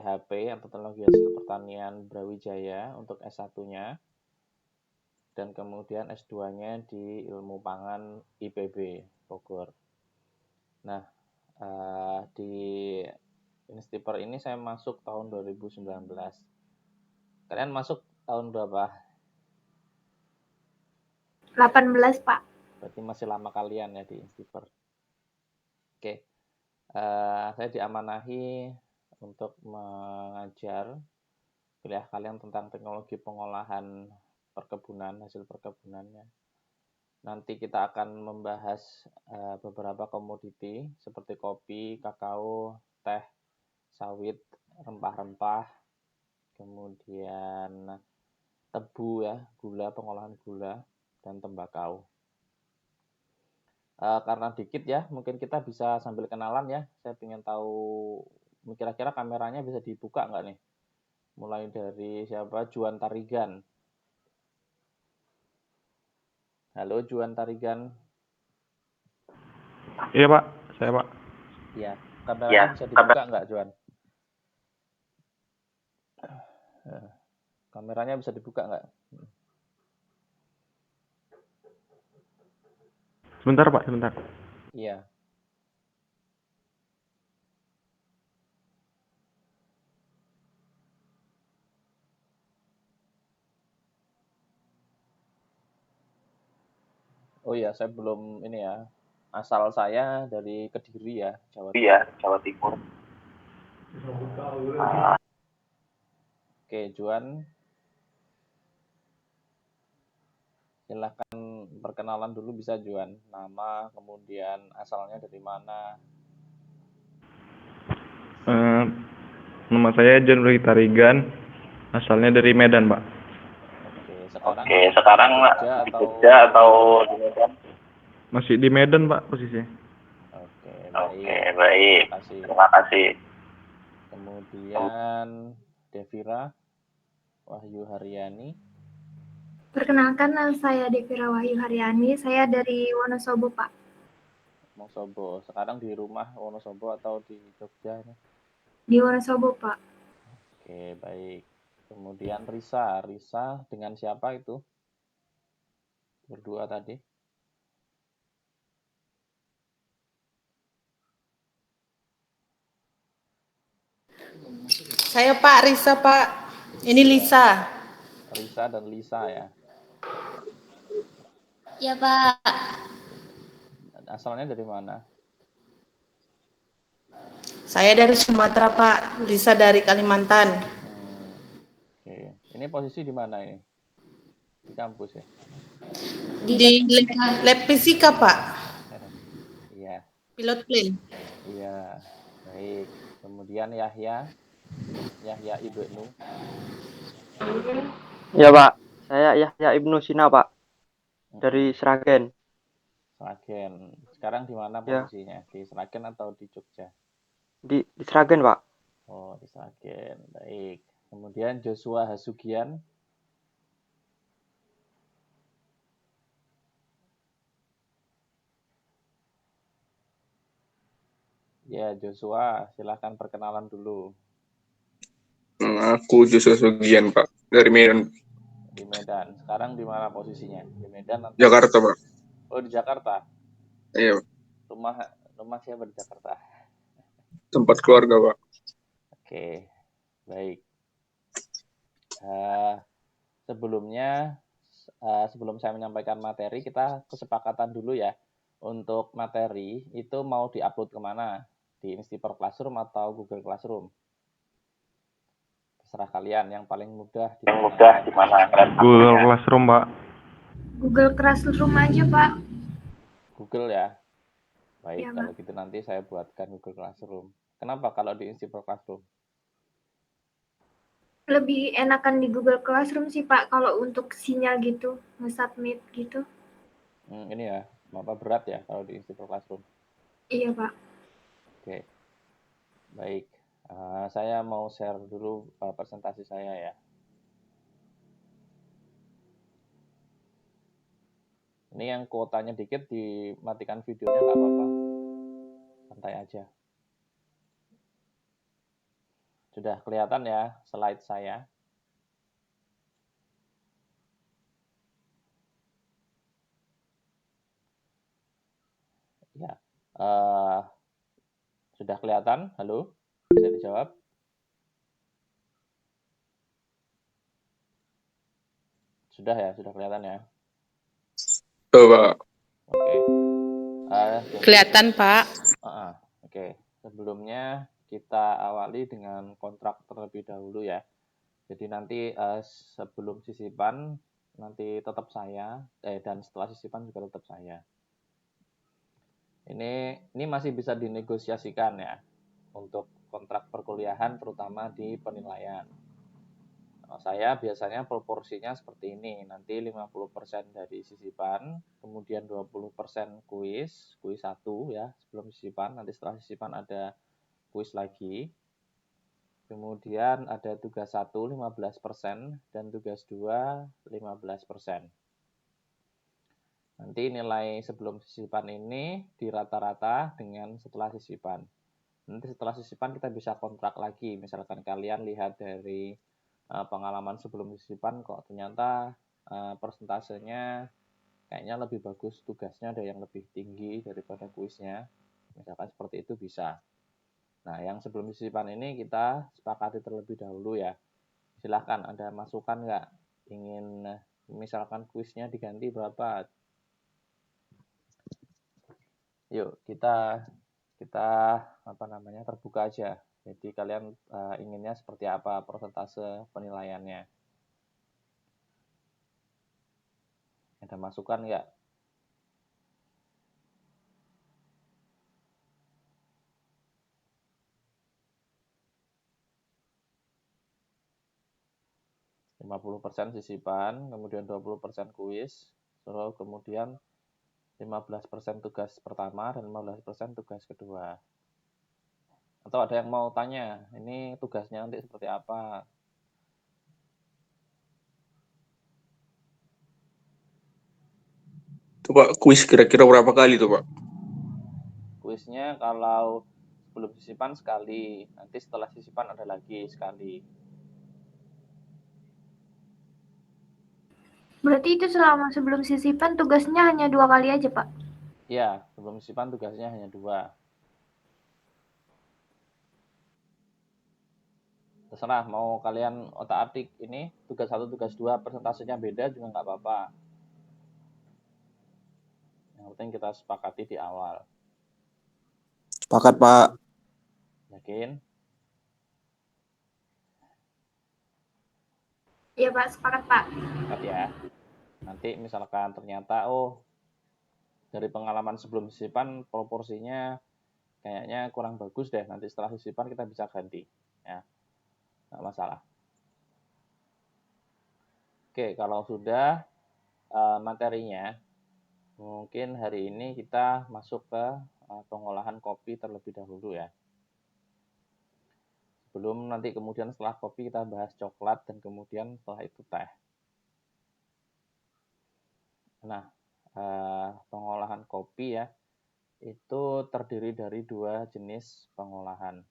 THP atau Teknologi Hasil Pertanian Brawijaya untuk S1-nya dan kemudian S2-nya di Ilmu Pangan IPB Bogor. Nah, di Instiper ini saya masuk tahun 2019. Kalian masuk tahun berapa? 18, Pak. Berarti masih lama kalian ya di Instiper. Oke. Saya diamanahi untuk mengajar kuliah kalian tentang teknologi pengolahan perkebunan, hasil perkebunannya. Nanti kita akan membahas beberapa komoditi seperti kopi, kakao, teh, sawit, rempah-rempah, kemudian tebu ya, gula, pengolahan gula, dan tembakau. Karena dikit ya, mungkin kita bisa sambil kenalan ya. Saya ingin tahu kira-kira kameranya bisa dibuka nggak nih? Mulai dari siapa? Juan Tarigan. Halo Juan Tarigan. Iya Pak, saya Pak. Iya, kameranya bisa dibuka nggak Juan? Kameranya bisa dibuka nggak? Sebentar Pak, sebentar. Iya. Oh iya, saya belum ini ya. Asal saya dari Kediri ya, Jawa Timur. Iya, Jawa Timur. Oke, Juan. Silahkan perkenalan dulu bisa Juan. Nama, kemudian asalnya dari mana. Nama saya John Rui Tarigan, asalnya dari Medan Pak. Oke, sekarang di Jogja atau di Medan? Masih di Medan Pak posisinya. Oke, baik. Terima kasih. Kemudian Devira Wahyu Haryani. Perkenalkan, nama saya Devira Wahyu Haryani. Saya dari Wonosobo, Pak. Wonosobo. Sekarang di rumah Wonosobo atau di Jogja? Di Wonosobo, Pak. Oke, baik. Kemudian Risa. Risa dengan siapa itu? Berdua tadi. Saya Pak Risa Pak. Ini Lisa. Risa dan Lisa ya. Ya Pak. Asalnya dari mana? Saya dari Sumatera Pak. Lisa dari Kalimantan. Oke. Ini posisi di mana ini? Di kampus ya? Di lab fisika Pak. Iya. Pilot plane. Iya. Baik. Kemudian Yahya Ibnu. Ya Pak, saya Yahya Ibnu Sina Pak, dari Sragen. Sragen. Sekarang di mana posisinya? Di Sragen atau di Jogja? Di Sragen Pak. Oh, di Sragen. Baik. Kemudian Joshua Hasugian. Ya, Joshua, silahkan perkenalan dulu. Aku Joshua Hasugian Pak, dari Medan. Di Medan. Sekarang di mana posisinya? Di Medan atau Jakarta Pak. Oh, di Jakarta. Iya. Rumah siapa di Jakarta? Tempat keluarga Pak. Oke, baik. Sebelumnya, sebelum saya menyampaikan materi, kita kesepakatan dulu ya. Untuk materi itu mau diupload kemana? Di Instiper Classroom atau Google Classroom? Terserah kalian, yang paling mudah di mana? Google Classroom Pak. Google Classroom aja Pak. Google ya. Baik, Ya, kalau gitu nanti saya buatkan Google Classroom. Kenapa kalau di Instiper Classroom? Lebih enakan di Google Classroom sih Pak, kalau untuk sinyal gitu, nge-submit gitu. Ini ya, Bapak berat ya kalau di Instiper Classroom? Iya Pak. Oke, baik. Saya mau share dulu presentasi saya ya. Ini yang kuotanya dikit, dimatikan videonya nggak apa-apa. Santai aja. Sudah kelihatan ya slide saya? Ya. Sudah kelihatan? Halo? Bisa dijawab? Sudah ya, sudah kelihatan ya. Tuh, Pak. Oke. Kelihatan, Pak. Oke. Sebelumnya kita awali dengan kontrak terlebih dahulu ya. Jadi nanti sebelum sisipan nanti tetap saya, dan setelah sisipan juga tetap saya. Ini masih bisa dinegosiasikan ya untuk kontrak perkuliahan terutama di penilaian. Saya biasanya proporsinya seperti ini, nanti 50% dari sisipan, kemudian 20% kuis 1 ya, sebelum sisipan, nanti setelah sisipan ada kuis lagi, kemudian ada tugas 1 15% dan tugas 2 15%. Nanti nilai sebelum sisipan ini dirata-rata dengan setelah sisipan. Nanti setelah sisipan kita bisa kontrak lagi, misalkan kalian lihat dari pengalaman sebelum sisipan kok ternyata persentasenya kayaknya lebih bagus, tugasnya ada yang lebih tinggi daripada kuisnya, misalkan seperti itu bisa. Nah, yang sebelum sisipan ini kita sepakati terlebih dahulu ya. Silahkan, ada masukan nggak? Ingin misalkan kuisnya diganti berapa? Yuk kita terbuka aja. Jadi kalian inginnya seperti apa persentase penilaiannya? Ada masukan nggak? %50 sisipan, kemudian 20% kuis, terus kemudian 15% tugas pertama dan 15% tugas kedua. Atau ada yang mau tanya, ini tugasnya nanti seperti apa? Tuh, Pak, kuis kira-kira berapa kali tuh, Pak? Kuisnya kalau sebelum sisipan sekali, nanti setelah sisipan ada lagi sekali. Berarti itu selama sebelum sisipan tugasnya hanya 2 kali aja, Pak? Iya, sebelum sisipan tugasnya hanya 2. Terserah, mau kalian otak-atik ini tugas 1, tugas 2, persentasenya beda juga nggak apa-apa. Yang penting kita sepakati di awal. Sepakat, Pak. Yakin? Iya, Pak, sepakat, Pak. Sepakat ya. Nanti misalkan ternyata, dari pengalaman sebelum sisipan proporsinya kayaknya kurang bagus deh. Nanti setelah sisipan kita bisa ganti. Ya, nggak masalah. Oke, kalau sudah materinya, mungkin hari ini kita masuk ke pengolahan kopi terlebih dahulu ya. Sebelum nanti kemudian setelah kopi kita bahas coklat dan kemudian setelah itu teh. Nah, pengolahan kopi ya, itu terdiri dari 2 jenis pengolahan.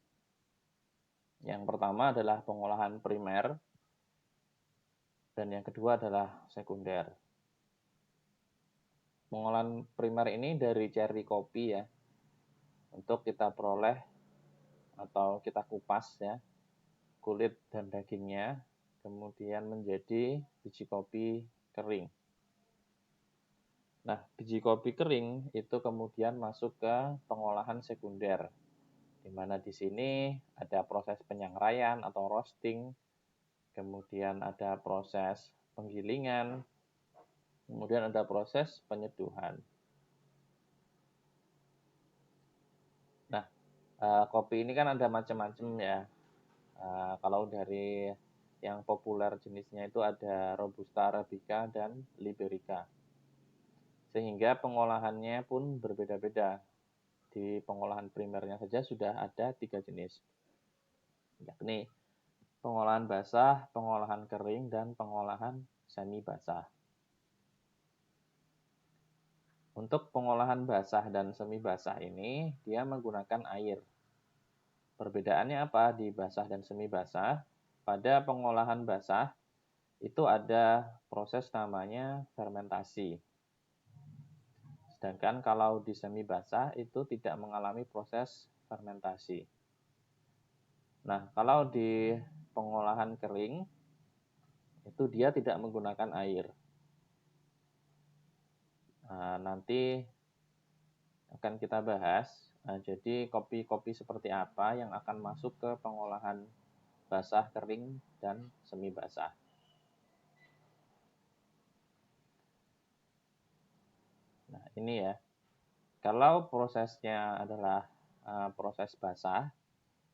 Yang pertama adalah pengolahan primer, dan yang kedua adalah sekunder. Pengolahan primer ini dari ceri kopi ya, untuk kita peroleh atau kita kupas ya, kulit dan dagingnya, kemudian menjadi biji kopi kering. Nah, biji kopi kering itu kemudian masuk ke pengolahan sekunder, di mana di sini ada proses penyangraian atau roasting, kemudian ada proses penggilingan, kemudian ada proses penyeduhan. Nah, kopi ini kan ada macam-macam ya. Kalau dari yang populer jenisnya itu ada Robusta Arabica dan Liberica. Sehingga pengolahannya pun berbeda-beda. Di pengolahan primernya saja sudah ada 3 jenis. Yakni pengolahan basah, pengolahan kering, dan pengolahan semi basah. Untuk pengolahan basah dan semi basah ini, dia menggunakan air. Perbedaannya apa di basah dan semi basah? Pada pengolahan basah itu ada proses namanya fermentasi. Sedangkan kalau di semi basah itu tidak mengalami proses fermentasi. Nah, kalau di pengolahan kering itu dia tidak menggunakan air. Nah, nanti akan kita bahas. Jadi kopi-kopi seperti apa yang akan masuk ke pengolahan basah, kering, dan semi basah. Nah, ini ya. Kalau prosesnya adalah proses basah,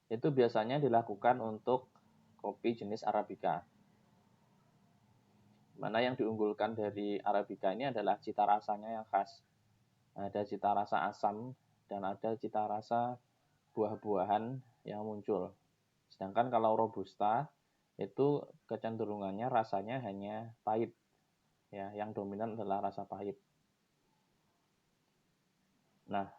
itu biasanya dilakukan untuk kopi jenis Arabica. Mana yang diunggulkan dari Arabica ini adalah cita rasanya yang khas. Ada cita rasa asam dan ada cita rasa buah-buahan yang muncul. Sedangkan kalau Robusta itu kecenderungannya rasanya hanya pahit. Ya, yang dominan adalah rasa pahit. Nah,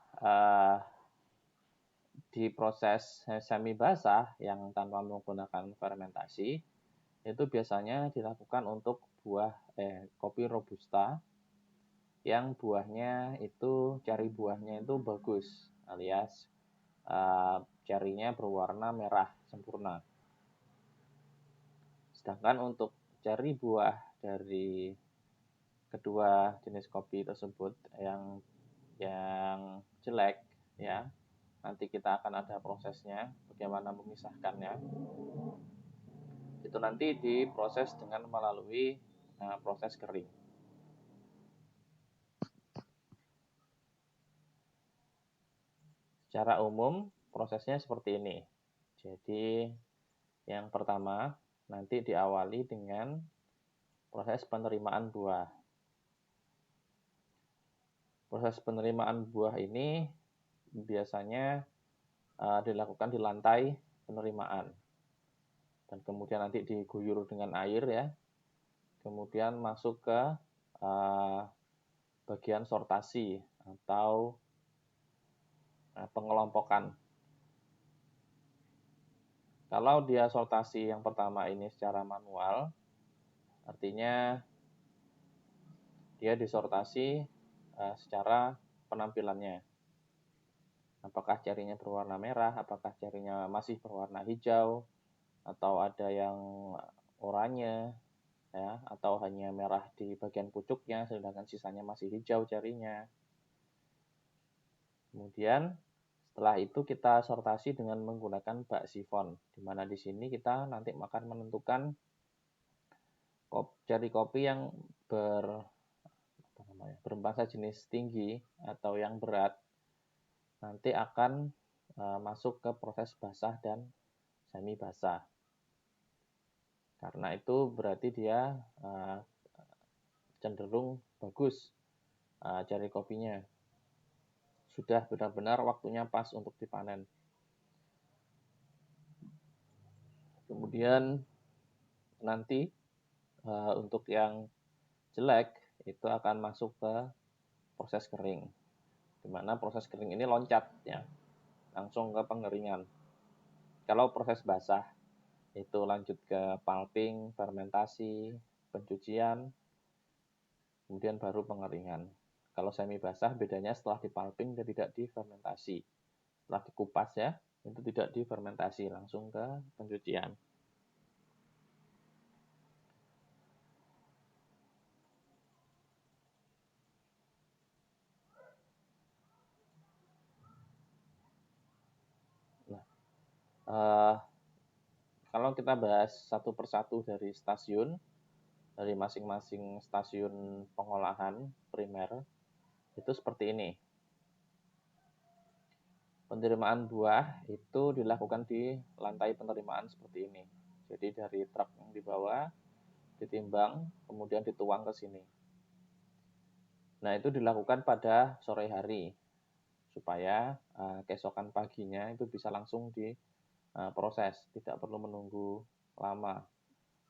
di proses semi basah yang tanpa menggunakan fermentasi itu biasanya dilakukan untuk kopi Robusta yang buahnya itu ceri buahnya itu bagus alias cerinya berwarna merah sempurna. Sedangkan untuk ceri buah dari kedua jenis kopi tersebut yang jelek ya, nanti kita akan ada prosesnya bagaimana memisahkannya. Itu nanti diproses dengan melalui proses kering. Secara umum prosesnya seperti ini. Jadi yang pertama nanti diawali dengan proses penerimaan buah. Proses penerimaan buah ini biasanya dilakukan di lantai penerimaan. Dan kemudian nanti diguyur dengan air ya. Kemudian masuk ke bagian sortasi atau pengelompokan. Kalau dia sortasi yang pertama ini secara manual, artinya dia disortasi secara penampilannya. Apakah cerinya berwarna merah, apakah cerinya masih berwarna hijau, atau ada yang oranye, ya, atau hanya merah di bagian pucuknya, sedangkan sisanya masih hijau cerinya. Kemudian setelah itu kita sortasi dengan menggunakan bak sifon, di mana di sini kita nanti akan menentukan ceri kopi yang berbangsa jenis tinggi atau yang berat, nanti akan masuk ke proses basah dan semi basah. Karena itu berarti dia cenderung bagus ceri kopinya. Sudah benar-benar waktunya pas untuk dipanen. Kemudian nanti untuk yang jelek itu akan masuk ke proses kering. Di mana proses kering ini loncat ya, langsung ke pengeringan. Kalau proses basah itu lanjut ke pulping, fermentasi, pencucian, kemudian baru pengeringan. Kalau semi basah bedanya setelah dipulping dan tidak difermentasi. Setelah dikupas ya, itu tidak difermentasi, langsung ke pencucian. Nah, kalau kita bahas satu persatu dari stasiun, dari masing-masing stasiun pengolahan primer, itu seperti ini. Penerimaan buah itu dilakukan di lantai penerimaan seperti ini. Jadi dari truk yang dibawa, ditimbang, kemudian dituang ke sini. Nah, itu dilakukan pada sore hari, supaya keesokan paginya itu bisa langsung diproses, tidak perlu menunggu lama.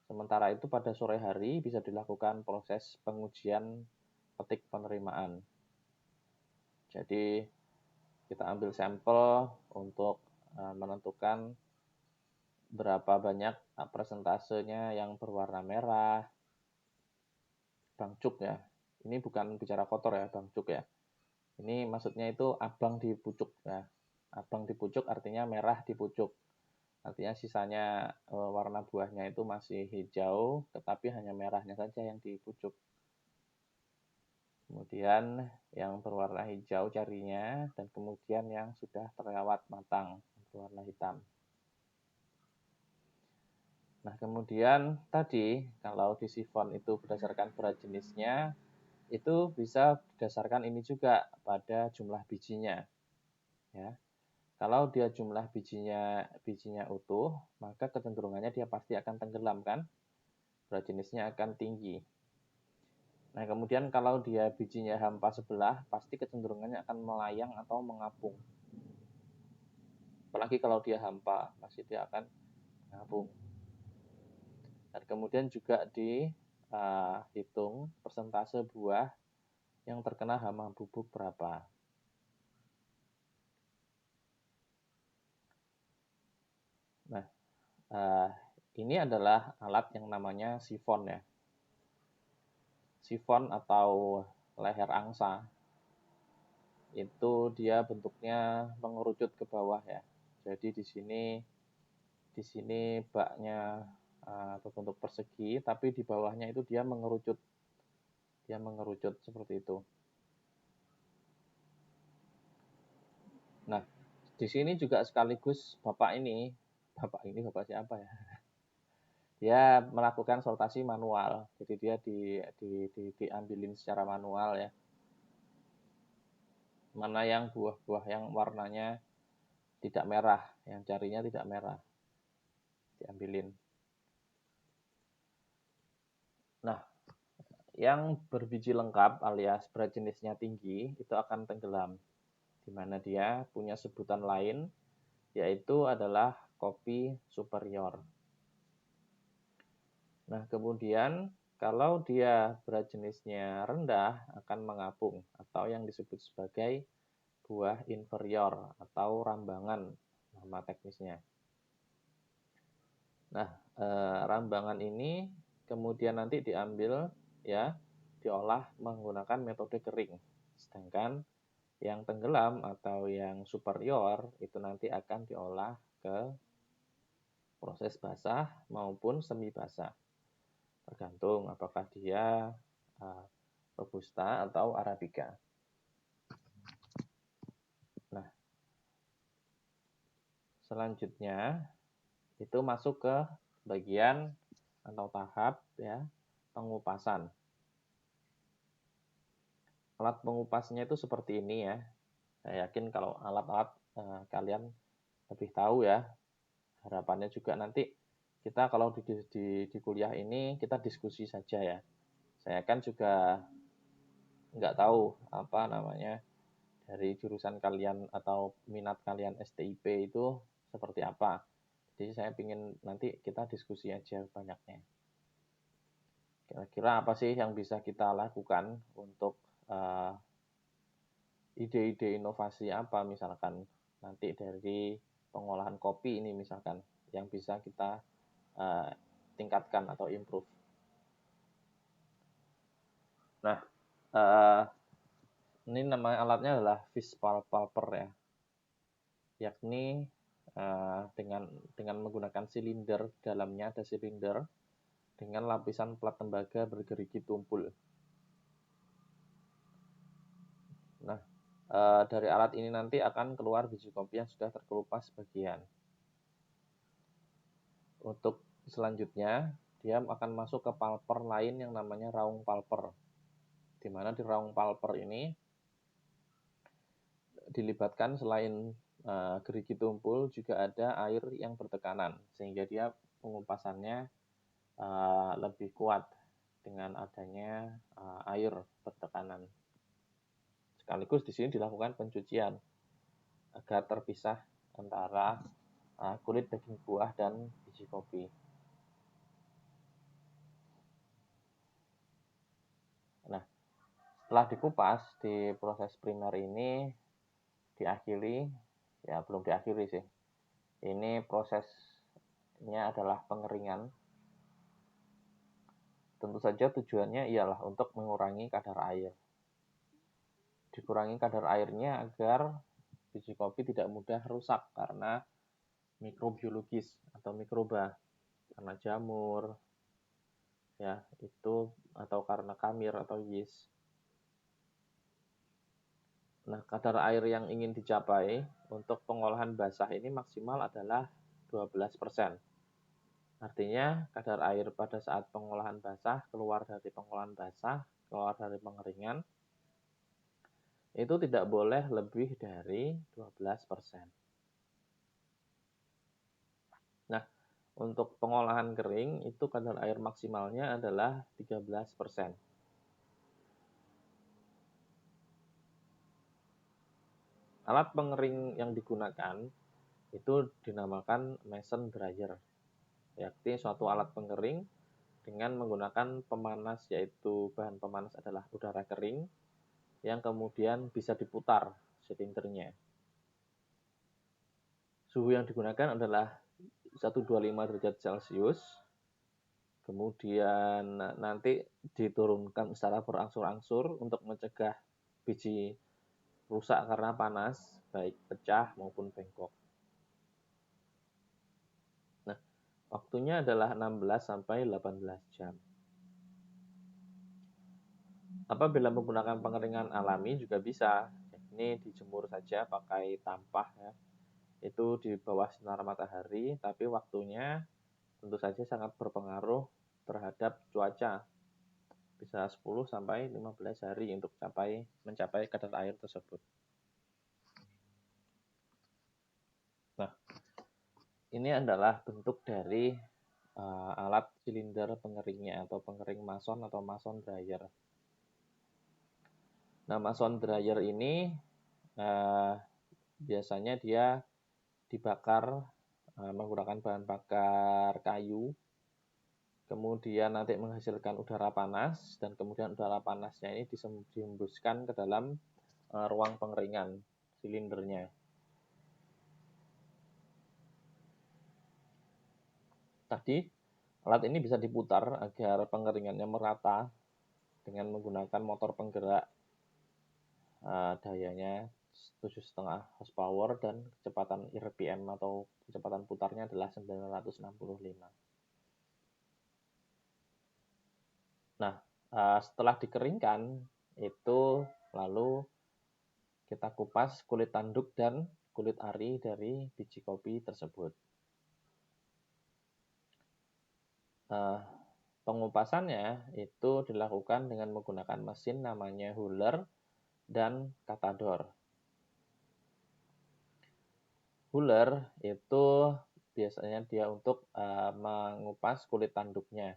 Sementara itu pada sore hari bisa dilakukan proses pengujian petik penerimaan. Jadi kita ambil sampel untuk menentukan berapa banyak persentasenya yang berwarna merah, bangcuk ya. Ini bukan bicara kotor ya, bangcuk ya. Ini maksudnya itu abang di pucuk ya. Abang di pucuk artinya merah di pucuk. Artinya sisanya warna buahnya itu masih hijau, tetapi hanya merahnya saja yang di pucuk. Kemudian yang berwarna hijau carinya, dan kemudian yang sudah terlewat matang, berwarna hitam. Nah, kemudian tadi kalau di sifon itu berdasarkan berat jenisnya, itu bisa berdasarkan ini juga pada jumlah bijinya. Ya. Kalau dia jumlah bijinya utuh, maka kecenderungannya dia pasti akan tenggelam kan? Berat jenisnya akan tinggi. Nah, kemudian kalau dia bijinya hampa sebelah, pasti kecenderungannya akan melayang atau mengapung. Apalagi kalau dia hampa, pasti dia akan mengapung. Dan kemudian juga dihitung persentase buah yang terkena hama bubuk berapa. Nah, ini adalah alat yang namanya sifon ya. Sifon atau leher angsa. Itu dia bentuknya mengerucut ke bawah ya. Jadi di sini baknya berbentuk persegi, tapi di bawahnya itu dia mengerucut. Dia mengerucut seperti itu. Nah, di sini juga sekaligus bapak siapa ya? Dia melakukan sortasi manual. Jadi dia diambilin secara manual ya. Mana yang buah-buah yang warnanya tidak merah, yang jarinya tidak merah. Diambilin. Nah, yang berbiji lengkap alias berat jenisnya tinggi itu akan tenggelam, di mana dia punya sebutan lain, yaitu adalah kopi superior. Nah, kemudian kalau dia berat jenisnya rendah akan mengapung atau yang disebut sebagai buah inferior atau rambangan nama teknisnya. Nah, rambangan ini kemudian nanti diambil ya, diolah menggunakan metode kering. Sedangkan yang tenggelam atau yang superior itu nanti akan diolah ke proses basah maupun semi basah. Tergantung apakah dia robusta atau arabica. Nah, selanjutnya itu masuk ke bagian atau tahap ya pengupasan. Alat pengupasnya itu seperti ini ya. Saya yakin kalau alat-alat kalian lebih tahu ya. Harapannya juga nanti kita kalau di kuliah ini kita diskusi saja ya. Saya kan juga nggak tahu apa namanya dari jurusan kalian atau minat kalian STIP itu seperti apa. Jadi saya ingin nanti kita diskusi aja banyaknya. Kira-kira apa sih yang bisa kita lakukan untuk ide-ide inovasi apa misalkan nanti dari pengolahan kopi ini misalkan yang bisa kita tingkatkan atau improve. Nah, ini nama alatnya adalah fish pulper ya, yakni dengan menggunakan silinder, dalamnya ada silinder dengan lapisan plat tembaga bergerigi tumpul. Nah, dari alat ini nanti akan keluar biji kopi yang sudah terkelupas sebagian. Untuk selanjutnya, dia akan masuk ke pulper lain yang namanya raung pulper. Di mana di raung pulper ini dilibatkan selain gerigi tumpul juga ada air yang bertekanan, sehingga dia pengupasannya lebih kuat dengan adanya air bertekanan. Sekaligus di sini dilakukan pencucian agar terpisah antara kulit daging buah dan biji kopi. Nah, setelah dikupas di proses primer ini diakhiri, ya belum diakhiri sih, Ini prosesnya adalah pengeringan. Tentu saja tujuannya ialah untuk mengurangi kadar air. Dikurangi kadar airnya agar biji kopi tidak mudah rusak karena mikrobiologis atau mikroba, karena jamur, ya itu, atau karena kamir atau yeast. Nah, kadar air yang ingin dicapai untuk pengolahan basah ini maksimal adalah 12%. Artinya, kadar air pada saat pengolahan basah, keluar dari pengolahan basah, keluar dari pengeringan, itu tidak boleh lebih dari 12%. Nah, untuk pengolahan kering, itu kadar air maksimalnya adalah 13%. Alat pengering yang digunakan itu dinamakan mason dryer, yakni suatu alat pengering dengan menggunakan pemanas, yaitu bahan pemanas adalah udara kering yang kemudian bisa diputar silindernya. Suhu yang digunakan adalah 125 derajat Celcius, kemudian nanti diturunkan secara berangsur-angsur untuk mencegah biji rusak karena panas, baik pecah maupun bengkok. Nah, waktunya adalah 16-18 jam. Apabila menggunakan pengeringan alami juga bisa, ini dijemur saja pakai tampah ya. Itu di bawah sinar matahari, tapi waktunya tentu saja sangat berpengaruh terhadap cuaca. Bisa 10-15 hari untuk mencapai kadar air tersebut. Nah, ini adalah bentuk dari alat silinder pengeringnya atau pengering mason atau mason dryer. Nah, mason dryer ini biasanya dia dibakar menggunakan bahan bakar kayu, kemudian nanti menghasilkan udara panas, dan kemudian udara panasnya ini dihembuskan ke dalam ruang pengeringan silindernya. Tadi, alat ini bisa diputar agar pengeringannya merata dengan menggunakan motor penggerak dayanya 7,5 horsepower dan kecepatan RPM atau kecepatan putarnya adalah 965. Nah, setelah dikeringkan, itu lalu kita kupas kulit tanduk dan kulit ari dari biji kopi tersebut. Pengupasannya itu dilakukan dengan menggunakan mesin namanya huller dan katador. Huller itu biasanya dia untuk mengupas kulit tanduknya,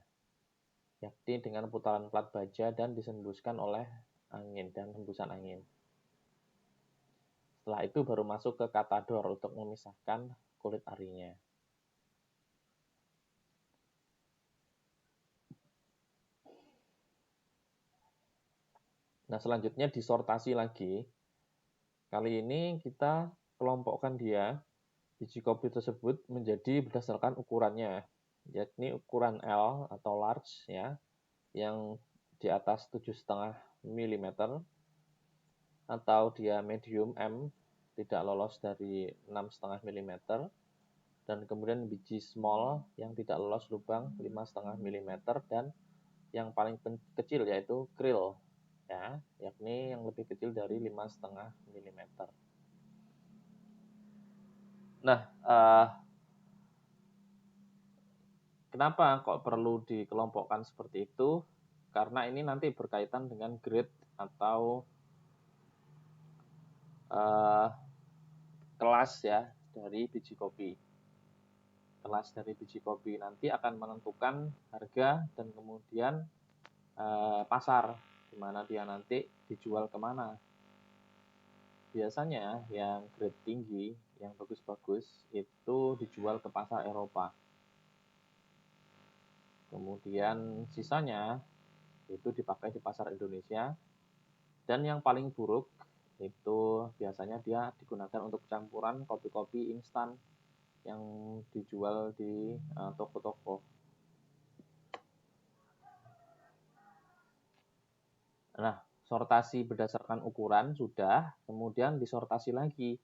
yakni dengan putaran plat baja dan disembuskan oleh angin dan hembusan angin. Setelah itu baru masuk ke katador untuk memisahkan kulit arinya. Nah, selanjutnya disortasi lagi. Kali ini kita kelompokkan dia, biji kopi tersebut, menjadi berdasarkan ukurannya, yakni ukuran L atau large ya, yang di atas 7,5 mm, atau dia medium M, tidak lolos dari 6,5 mm, dan kemudian biji small yang tidak lolos lubang 5,5 mm, dan yang paling kecil yaitu krill, ya, yakni yang lebih kecil dari 5,5 mm. Nah, kenapa kok perlu dikelompokkan seperti itu? Karena ini nanti berkaitan dengan grade atau kelas ya dari biji kopi. Kelas dari biji kopi nanti akan menentukan harga dan kemudian pasar, di mana dia nanti dijual kemana. Biasanya yang grade tinggi, yang bagus-bagus, itu dijual ke pasar Eropa. Kemudian sisanya itu dipakai di pasar Indonesia. Dan yang paling buruk itu biasanya dia digunakan untuk campuran kopi-kopi instan yang dijual di toko-toko. Nah, sortasi berdasarkan ukuran sudah, kemudian disortasi lagi.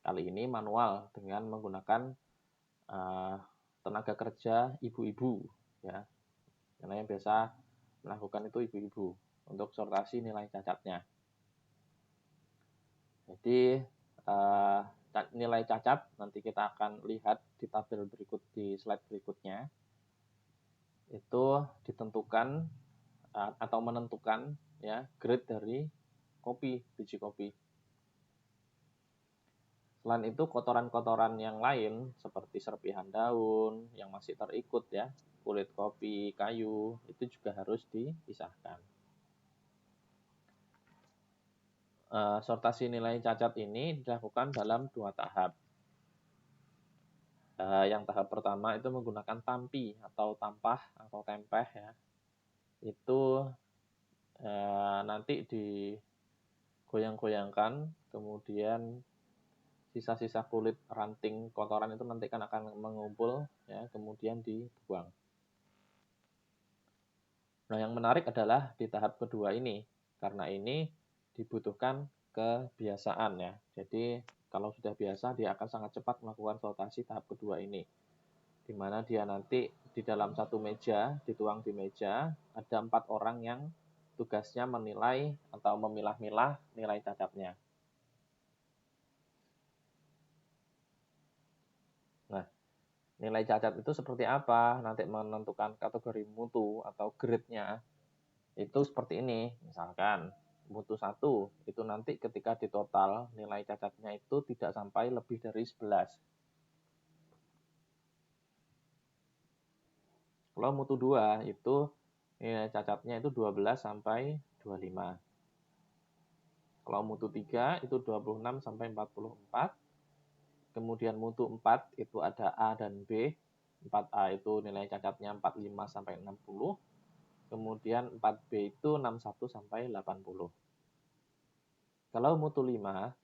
Kali ini manual dengan menggunakan tenaga kerja ibu-ibu, ya. Karena yang biasa melakukan itu ibu-ibu untuk sortasi nilai cacatnya. Jadi nilai cacat nanti kita akan lihat di tabel berikut di slide berikutnya. Itu ditentukan atau menentukan ya grade dari kopi, biji kopi. Selain itu kotoran-kotoran yang lain seperti serpihan daun yang masih terikut ya, kulit kopi, kayu, itu juga harus dipisahkan. Sortasi nilai cacat ini dilakukan dalam 2 tahap. Yang tahap pertama itu menggunakan tampi atau tampah atau tempeh ya. Itu nanti digoyang-goyangkan, kemudian sisa-sisa kulit ranting kotoran itu nanti kan akan mengumpul ya, kemudian dibuang. Nah, yang menarik adalah di tahap kedua ini, karena ini dibutuhkan kebiasaan ya. Jadi kalau sudah biasa dia akan sangat cepat melakukan sortasi tahap kedua ini. Di mana dia nanti di dalam satu meja, dituang di meja, ada 4 orang yang tugasnya menilai atau memilah-milah nilai cacatnya. Nah, nilai cacat itu seperti apa? Nanti menentukan kategori mutu atau grade-nya itu seperti ini. Misalkan mutu 1 itu nanti ketika ditotal nilai cacatnya itu tidak sampai lebih dari 11. Kalau mutu 2 itu nilai cacatnya itu 12 sampai 25. Kalau mutu 3 itu 26 sampai 44. Kemudian mutu 4 itu ada A dan B. 4A itu nilai cacatnya 45 sampai 60. Kemudian 4B itu 61 sampai 80. Kalau mutu 5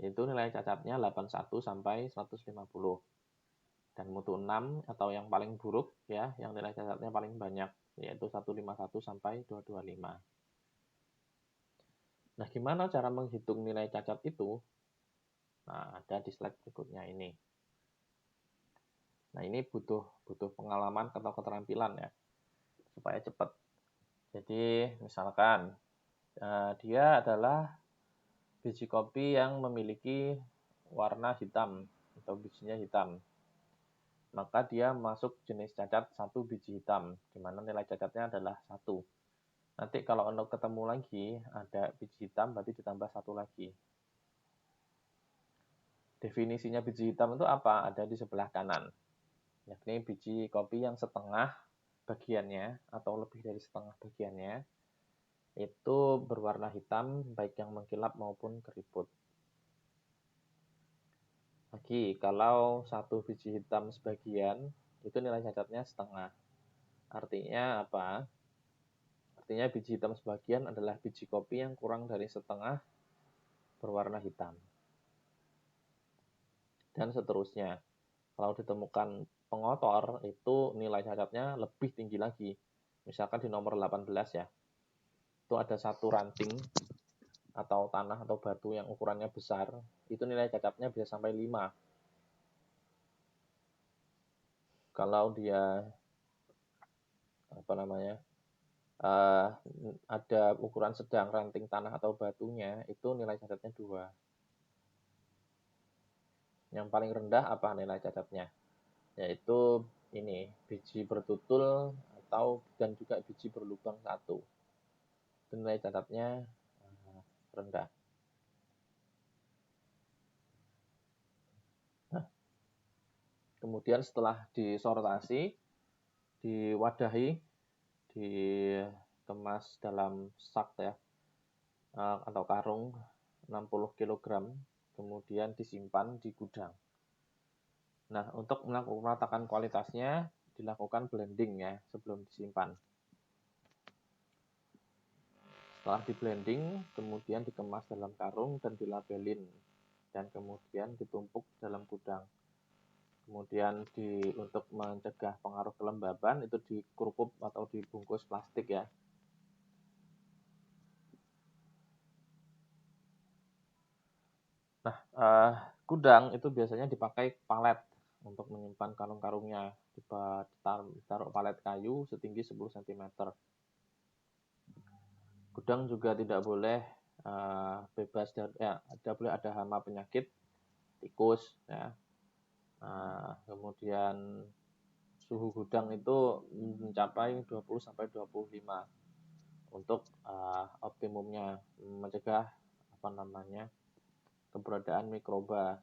itu nilai cacatnya 81 sampai 150. Dan mutu 6 atau yang paling buruk ya, yang nilai cacatnya paling banyak yaitu 151 sampai 225. Nah, gimana cara menghitung nilai cacat itu? Nah, ada di slide berikutnya ini. Nah, ini butuh pengalaman atau keterampilan ya, supaya cepat. Jadi, misalkan dia adalah biji kopi yang memiliki warna hitam atau bijinya hitam. Maka dia masuk jenis cacat 1 biji hitam, di mana nilai cacatnya adalah 1. Nanti kalau untuk ketemu lagi, ada biji hitam, berarti ditambah 1 lagi. Definisinya biji hitam itu apa? Ada di sebelah kanan. Yakni biji kopi yang setengah bagiannya atau lebih dari setengah bagiannya itu berwarna hitam baik yang mengkilap maupun keriput. Lagi, kalau 1 biji hitam sebagian itu nilai cacatnya setengah. Artinya apa? Artinya biji hitam sebagian adalah biji kopi yang kurang dari setengah berwarna hitam. Dan seterusnya. Kalau ditemukan pengotor, itu nilai cacatnya lebih tinggi lagi. Misalkan di nomor 18 ya. Itu ada 1 ranting atau tanah atau batu yang ukurannya besar, itu nilai cacatnya bisa sampai 5. Kalau dia ada ukuran sedang ranting tanah atau batunya, itu nilai cacatnya 2. Yang paling rendah apa nilai cacatnya? Yaitu ini, biji bertutul dan juga biji berlubang 1. Itu nilai cacatnya rendah. Nah, kemudian setelah disortasi, diwadahi, dikemas dalam sak ya, atau karung 60 kg, kemudian disimpan di gudang. Nah, untuk menatakan kualitasnya, dilakukan blending ya, sebelum disimpan. Setelah di-blending, kemudian dikemas dalam karung dan dilabelin, dan kemudian ditumpuk dalam gudang. Kemudian untuk mencegah pengaruh kelembaban itu dikerupuk atau dibungkus plastik ya. Nah, gudang itu biasanya dipakai palet untuk menyimpan karung-karungnya. Ditaruh palet kayu setinggi 10 cm. Gudang juga tidak boleh bebas dari tidak boleh ada hama penyakit tikus ya. Kemudian suhu gudang itu mencapai 20 sampai 25 untuk optimumnya mencegah keberadaan mikroba.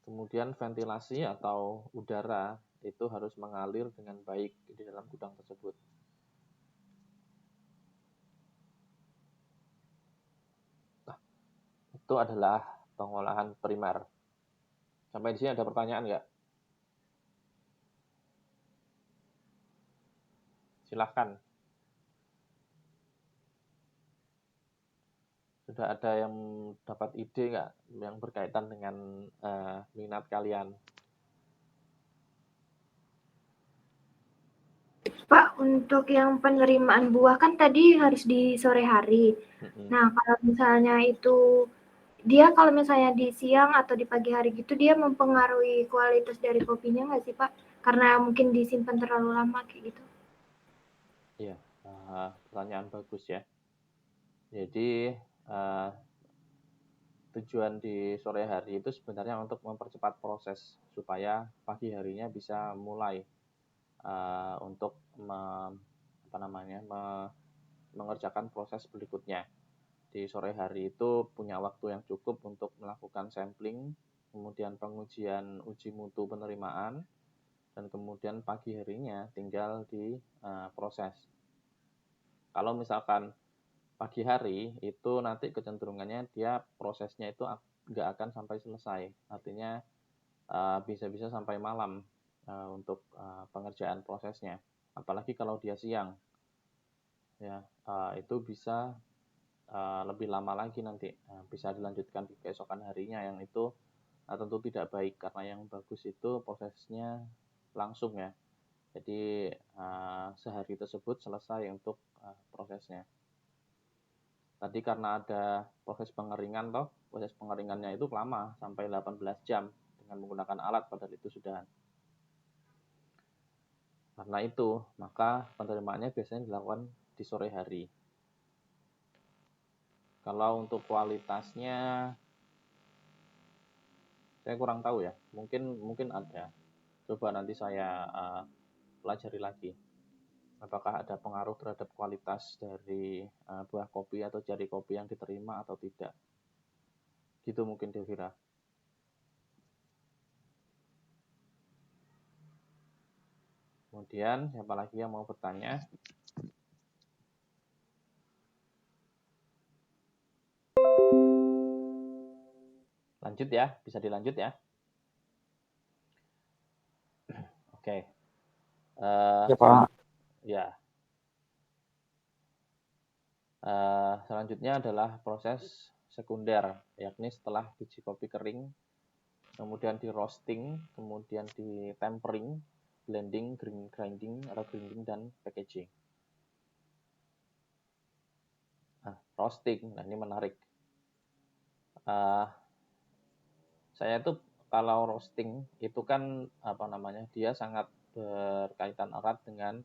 Kemudian ventilasi atau udara itu harus mengalir dengan baik di dalam gudang tersebut. Nah, itu adalah pengolahan primer. Sampai di sini ada pertanyaan nggak? Silahkan. Sudah ada yang dapat ide nggak yang berkaitan dengan minat kalian? Pak, untuk yang penerimaan buah kan tadi harus di sore hari. Nah, kalau misalnya itu dia kalau misalnya di siang atau di pagi hari gitu, dia mempengaruhi kualitas dari kopinya nggak sih, Pak? Karena mungkin disimpan terlalu lama kayak gitu. Iya, pertanyaan bagus ya. Jadi tujuan di sore hari itu sebenarnya untuk mempercepat proses supaya pagi harinya bisa mulai untuk mengerjakan proses berikutnya. Di sore hari itu punya waktu yang cukup untuk melakukan sampling, kemudian pengujian uji mutu penerimaan, dan kemudian pagi harinya tinggal di proses. Kalau misalkan pagi hari itu nanti kecenderungannya dia prosesnya itu nggak akan sampai selesai. Artinya bisa-bisa sampai malam untuk pengerjaan prosesnya. Apalagi kalau dia siang, ya itu bisa lebih lama lagi nanti. Bisa dilanjutkan di keesokan harinya yang itu tentu tidak baik karena yang bagus itu prosesnya langsung ya. Jadi sehari tersebut selesai untuk prosesnya. Tadi karena ada proses pengeringan proses pengeringannya itu lama sampai 18 jam dengan menggunakan alat padahal itu sudah. Karena itu, maka penerimaannya biasanya dilakukan di sore hari. Kalau untuk kualitasnya saya kurang tahu ya. Mungkin ada. Coba nanti saya pelajari lagi. Apakah ada pengaruh terhadap kualitas dari buah kopi atau jari kopi yang diterima atau tidak. Gitu mungkin Devira. Kemudian siapa lagi yang mau bertanya? Lanjut ya, bisa dilanjut ya. Oke. Ya, Pak. Ya. Selanjutnya adalah proses sekunder, yakni setelah biji kopi kering, kemudian di roasting, kemudian di tempering, blending, grinding, dan packaging. Nah, roasting, ini menarik. Saya itu kalau roasting itu kan dia sangat berkaitan erat dengan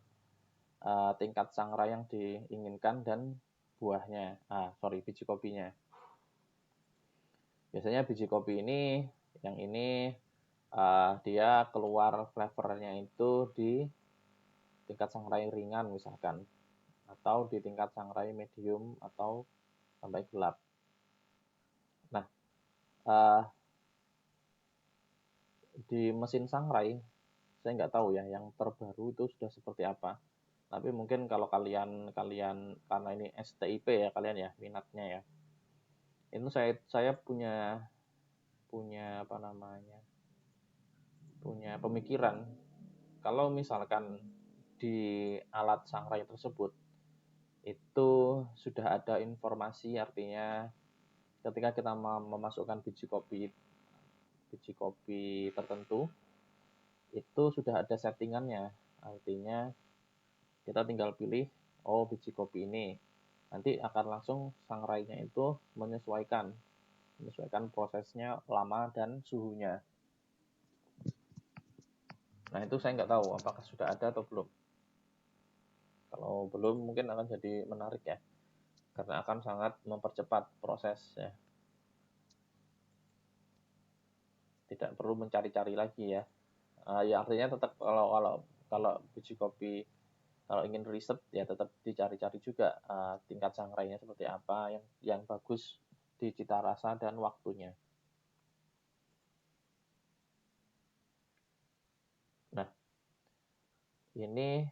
tingkat sangrai yang diinginkan dan buahnya, biji kopinya. Biasanya biji kopi ini, yang ini dia keluar flavornya itu di tingkat sangrai ringan misalkan, atau di tingkat sangrai medium atau sampai gelap. Nah, di mesin sangrai, saya nggak tahu ya yang terbaru itu sudah seperti apa. Tapi mungkin kalau kalian karena ini STIP ya kalian ya minatnya ya. Itu saya punya pemikiran kalau misalkan di alat sangrai tersebut itu sudah ada informasi, artinya ketika kita memasukkan biji kopi tertentu itu sudah ada settingannya. Artinya kita tinggal pilih, oh biji kopi ini. Nanti akan langsung sangrainya itu menyesuaikan prosesnya lama dan suhunya. Nah itu saya nggak tahu apakah sudah ada atau belum. Kalau belum mungkin akan jadi menarik ya, karena akan sangat mempercepat prosesnya. Tidak perlu mencari-cari lagi ya. Ya artinya tetap kalau biji kopi, kalau ingin riset ya tetap dicari-cari juga tingkat sangrainya seperti apa yang bagus di cita rasa dan waktunya. Nah, ini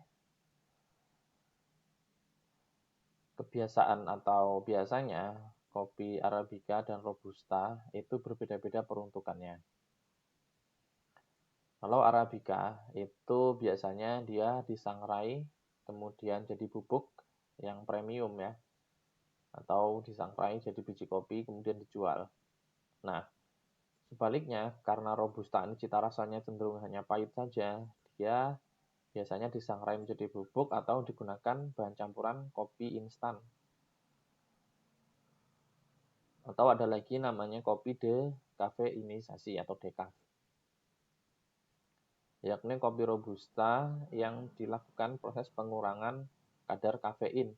kebiasaan atau biasanya kopi Arabica dan Robusta itu berbeda-beda peruntukannya. Kalau Arabica itu biasanya dia disangrai kemudian jadi bubuk yang premium ya, atau disangrai jadi biji kopi kemudian dijual. Nah, sebaliknya karena Robusta ini cita rasanya cenderung hanya pahit saja, dia biasanya disangrai menjadi bubuk atau digunakan bahan campuran kopi instan. Atau ada lagi namanya kopi dekafeinisasi atau decaf. Yakni kopi Robusta yang dilakukan proses pengurangan kadar kafein.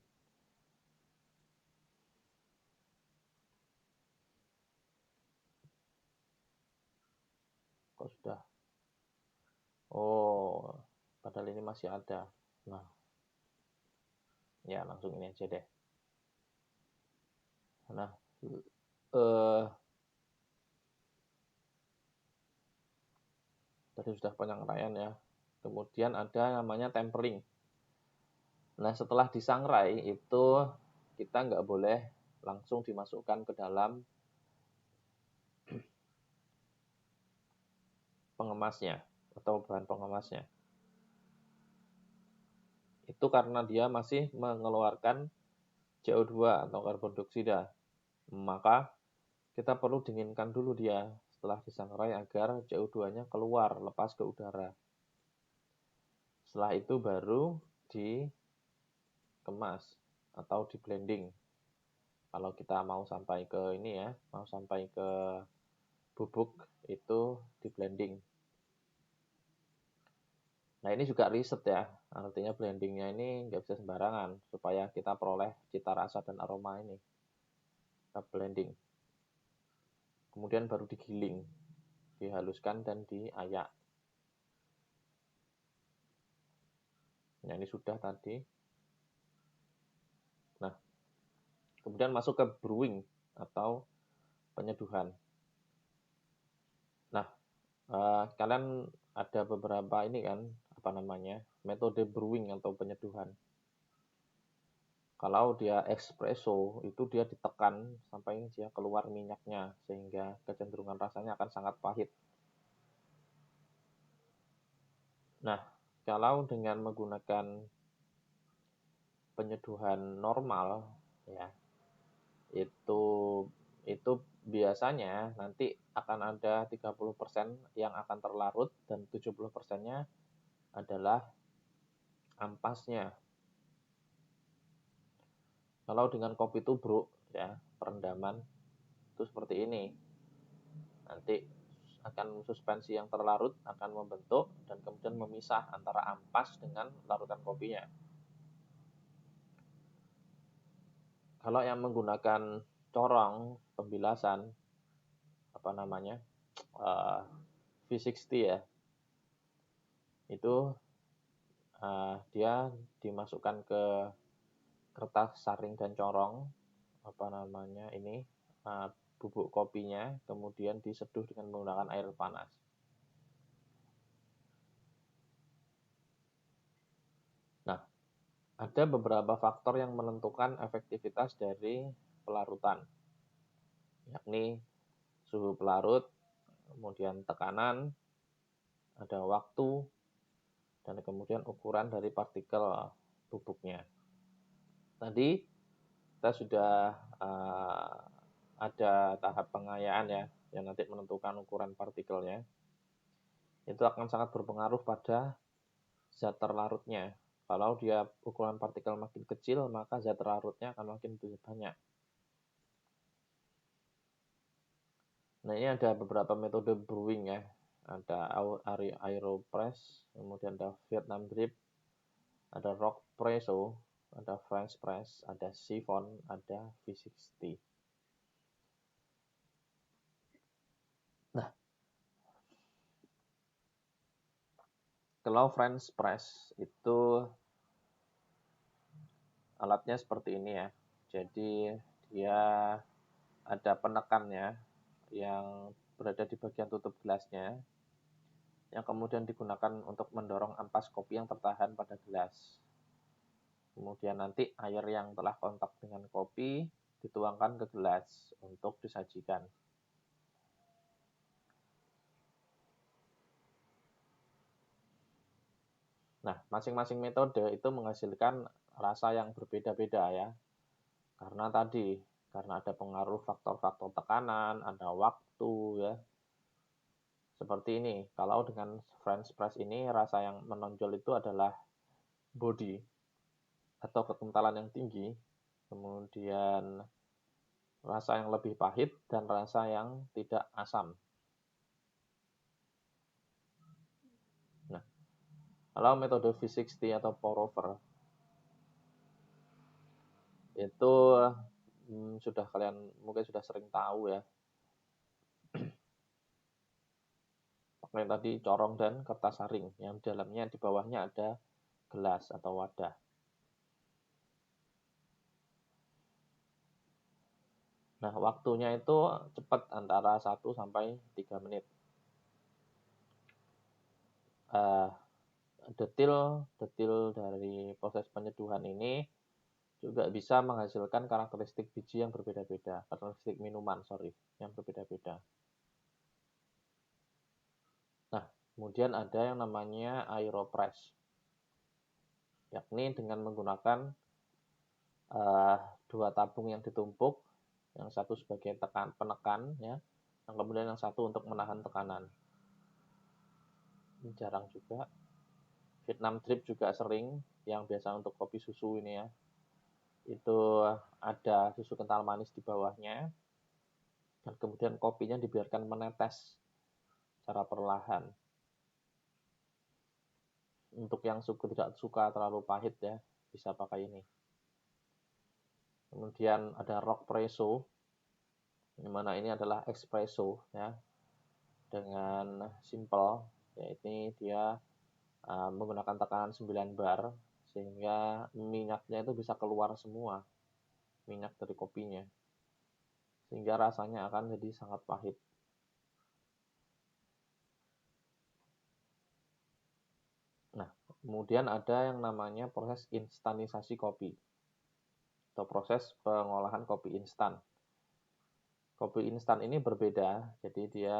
Kok sudah? Oh, padahal ini masih ada. Nah, ya langsung ini aja deh. Nah, tadi sudah penyangraian ya. Kemudian ada namanya tempering. Nah, setelah disangrai itu kita nggak boleh langsung dimasukkan ke dalam pengemasnya atau bahan pengemasnya. Itu karena dia masih mengeluarkan CO2 atau karbon dioksida. Maka kita perlu dinginkan dulu dia setelah disangrai agar CO2-nya keluar, lepas ke udara. Setelah itu baru dikemas atau di blending. Kalau kita mau sampai ke ini ya, mau sampai ke bubuk itu di blending. Nah ini juga riset ya, artinya blendingnya ini nggak bisa sembarangan supaya kita peroleh cita rasa dan aroma ini. Kita blending. Kemudian baru digiling, dihaluskan dan diayak. Nah ini sudah tadi. Nah, kemudian masuk ke brewing atau penyeduhan. Nah, kalian ada beberapa ini kan, metode brewing atau penyeduhan. Kalau dia espresso, itu dia ditekan sampai dia keluar minyaknya, sehingga kecenderungan rasanya akan sangat pahit. Nah, kalau dengan menggunakan penyeduhan normal, ya, itu biasanya nanti akan ada 30% yang akan terlarut dan 70%-nya adalah ampasnya. Kalau dengan kopi tubruk ya, perendaman itu seperti ini. Nanti akan suspensi yang terlarut akan membentuk dan kemudian memisah antara ampas dengan larutan kopinya. Kalau yang menggunakan corong pembilasan V60 ya, itu dia dimasukkan ke kertas saring dan corong bubuk kopinya, kemudian diseduh dengan menggunakan air panas. Nah, ada beberapa faktor yang menentukan efektivitas dari pelarutan, yakni suhu pelarut, kemudian tekanan, ada waktu, dan kemudian ukuran dari partikel bubuknya. Tadi kita sudah ada tahap pengayaan ya, yang nanti menentukan ukuran partikelnya. itu akan sangat berpengaruh pada zat terlarutnya. Kalau dia ukuran partikel makin kecil, maka zat terlarutnya akan makin banyak. Nah, ini ada beberapa metode brewing ya. Ada Aeropress, kemudian ada Vietnam Drip, ada Rock Presso, ada French Press, ada Siphon, ada V60. Nah, kalau French Press itu alatnya seperti ini ya. Jadi dia ada penekannya yang berada di bagian tutup gelasnya, yang kemudian digunakan untuk mendorong ampas kopi yang tertahan pada gelas. Kemudian nanti air yang telah kontak dengan kopi dituangkan ke gelas untuk disajikan. Nah, masing-masing metode itu menghasilkan rasa yang berbeda-beda ya. Karena ada pengaruh faktor-faktor tekanan, ada waktu ya. Seperti ini, kalau dengan French Press ini rasa yang menonjol itu adalah body atau kekentalan yang tinggi, kemudian rasa yang lebih pahit dan rasa yang tidak asam. Nah, kalau metode V60 atau pour over itu kalian mungkin sudah sering tahu ya. Pakai tadi corong dan kertas saring yang di dalamnya di bawahnya ada gelas atau wadah. Nah, waktunya itu cepat antara 1 sampai 3 menit. Detil dari proses penyeduhan ini juga bisa menghasilkan karakteristik biji yang berbeda-beda, karakteristik minuman, yang berbeda-beda. Nah, kemudian ada yang namanya Aeropress, yakni dengan menggunakan 2 tabung yang ditumpuk, yang satu sebagai penekan, ya, yang kemudian yang satu untuk menahan tekanan. Ini jarang juga. Vietnam Drip juga sering, yang biasa untuk kopi susu ini ya. Itu ada susu kental manis di bawahnya, dan kemudian kopinya dibiarkan menetes secara perlahan. Untuk yang tidak suka terlalu pahit ya, bisa pakai ini. Kemudian ada Rock Presso, di mana ini adalah espresso ya, dengan simple, yaitu dia menggunakan tekanan 9 bar, sehingga minyaknya itu bisa keluar semua, minyak dari kopinya, sehingga rasanya akan jadi sangat pahit. Nah, kemudian ada yang namanya proses instanisasi kopi, atau proses pengolahan kopi instan. Kopi instan ini berbeda, jadi dia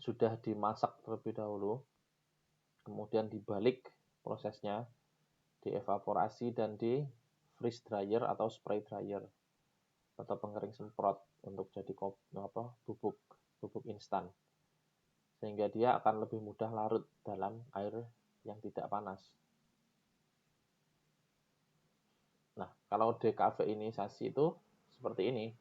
sudah dimasak terlebih dahulu, kemudian dibalik prosesnya, dievaporasi dan di freeze dryer atau spray dryer atau pengering semprot untuk jadi bubuk instan, sehingga dia akan lebih mudah larut dalam air yang tidak panas. Nah, kalau dekafeinisasi itu seperti ini.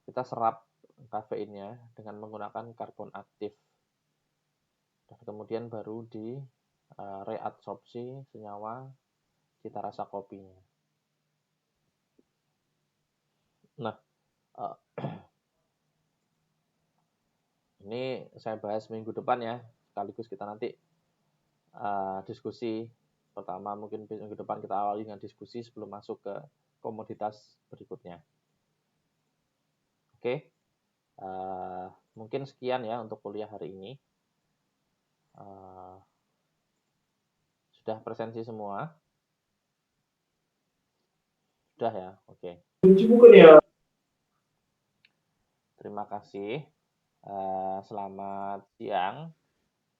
Kita serap kafeinnya dengan menggunakan karbon aktif, dan kemudian baru di reabsorpsi senyawa cita rasa kopinya. Nah, ini saya bahas minggu depan ya, sekaligus kita nanti diskusi. Pertama mungkin minggu depan kita awali dengan diskusi sebelum masuk ke komoditas berikutnya. Oke, mungkin sekian ya untuk kuliah hari ini. Sudah presensi semua? Sudah ya, oke. Terima kasih. Selamat siang.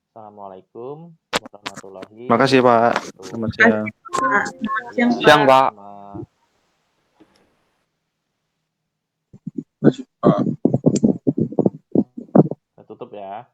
Assalamualaikum warahmatullahi wabarakatuh. Makasih Pak. Selamat siang. Siang, Pak. Saya tutup ya.